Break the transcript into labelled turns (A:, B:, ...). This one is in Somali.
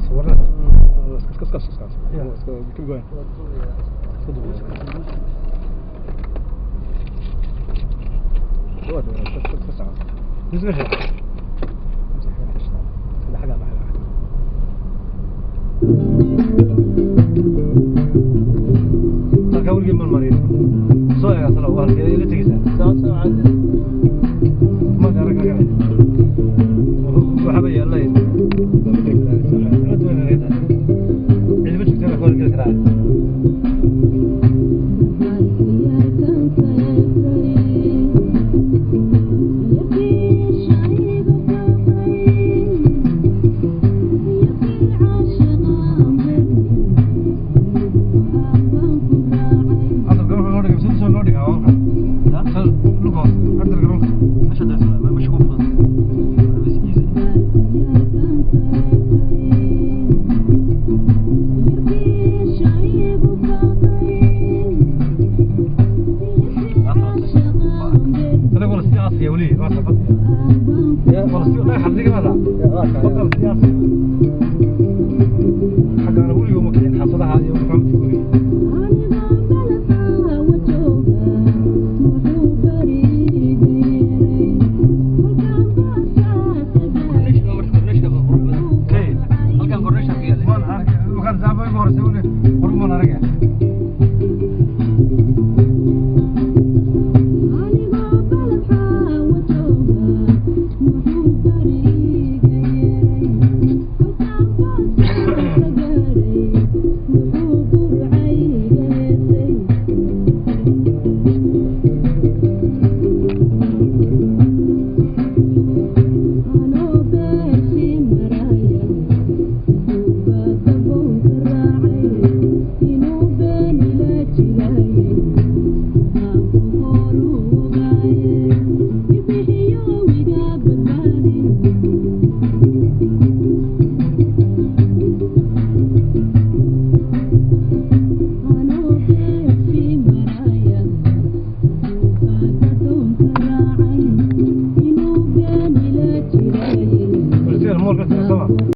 A: صورنا كاس
B: Yeah.
A: keep going
B: بس ماشي
A: كل حاجة مع حاجة
B: halka weligeed mar mariyo soo eega talo waa halkee ila tegaysaa
C: ساعة عادي
B: ma garan karaa waxba yeelay cid weyn laga tahay cid ma joogtana kor geli karaa
A: يا فلسطين لا حد يجي هذا بطل سياسي